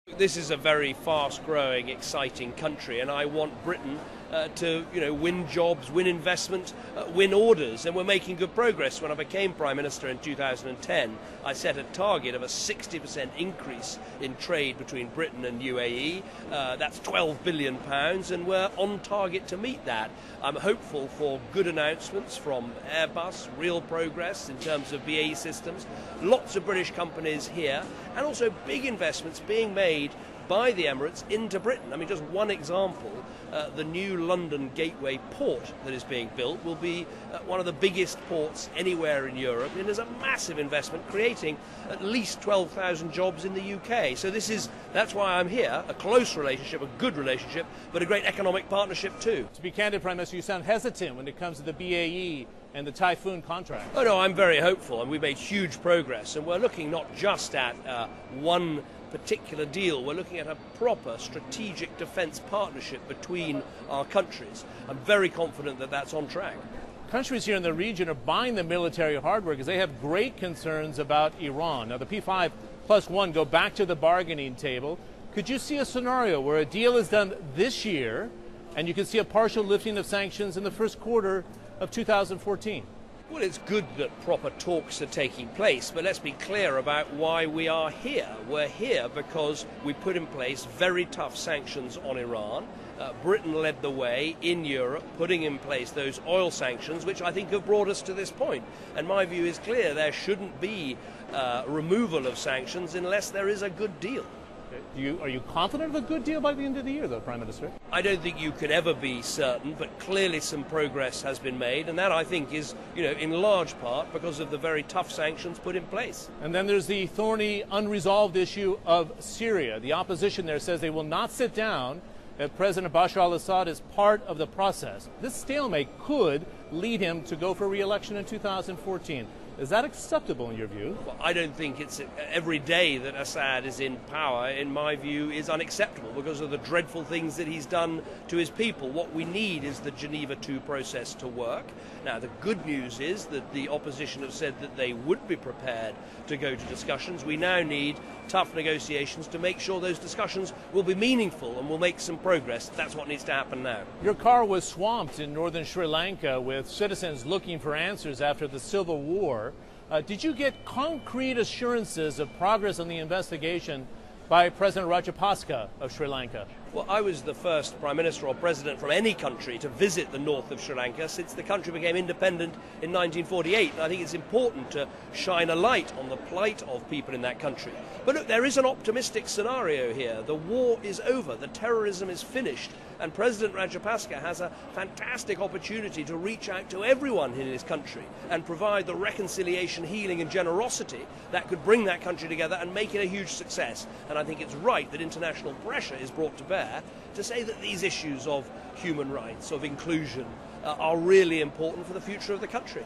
This is a very fast-growing, exciting country, and I want Britain to, win jobs, win investment, win orders, and we're making good progress. When I became Prime Minister in 2010, I set a target of a 60% increase in trade between Britain and UAE. That's £12 billion, and we're on target to meet that. I'm hopeful for good announcements from Airbus, real progress in terms of BAE Systems, lots of British companies here, and also big investments being made by the Emirates into Britain. I mean, just one example, the new London Gateway port that is being built will be one of the biggest ports anywhere in Europe, and there's a massive investment creating at least 12,000 jobs in the UK. So that's why I'm here, a close relationship, a good relationship, but a great economic partnership too. To be candid, Prime Minister, you sound hesitant when it comes to the BAE and the Typhoon contract. Oh no, I'm very hopeful, and we've made huge progress, and we're looking not just at one particular deal. We're looking at a proper strategic defence partnership between our countries. I'm very confident that that's on track. Countries here in the region are buying the military hardware because they have great concerns about Iran. Now, the P5+1 go back to the bargaining table. Could you see a scenario where a deal is done this year and you can see a partial lifting of sanctions in the first quarter of 2014? Well, it's good that proper talks are taking place, but let's be clear about why we are here. We're here because we put in place very tough sanctions on Iran. Britain led the way in Europe, putting in place those oil sanctions, which I think have brought us to this point. And my view is clear, there shouldn't be removal of sanctions unless there is a good deal. Are you confident of a good deal by the end of the year, though, Prime Minister? I don't think you can ever be certain, but clearly some progress has been made, and that I think is, in large part because of the very tough sanctions put in place. And then there's the thorny, unresolved issue of Syria. The opposition there says they will not sit down if President Bashar al-Assad is part of the process. This stalemate could lead him to go for re-election in 2014. Is that acceptable in your view? Well, I don't think it's every day that Assad is in power, in my view, is unacceptable because of the dreadful things that he's done to his people. What we need is the Geneva II process to work. Now, the good news is that the opposition have said that they would be prepared to go to discussions. We now need tough negotiations to make sure those discussions will be meaningful and will make some progress. That's what needs to happen now. Your car was swamped in northern Sri Lanka with citizens looking for answers after the civil war. Did you get concrete assurances of progress on the investigation by President Rajapaksa of Sri Lanka? Well, I was the first Prime Minister or President from any country to visit the north of Sri Lanka since the country became independent in 1948. And I think it's important to shine a light on the plight of people in that country. But look, there is an optimistic scenario here. The war is over, the terrorism is finished, and President Rajapaksa has a fantastic opportunity to reach out to everyone in his country and provide the reconciliation, healing and generosity that could bring that country together and make it a huge success. And I think it's right that international pressure is brought to bear to say that these issues of human rights, of inclusion, are really important for the future of the country.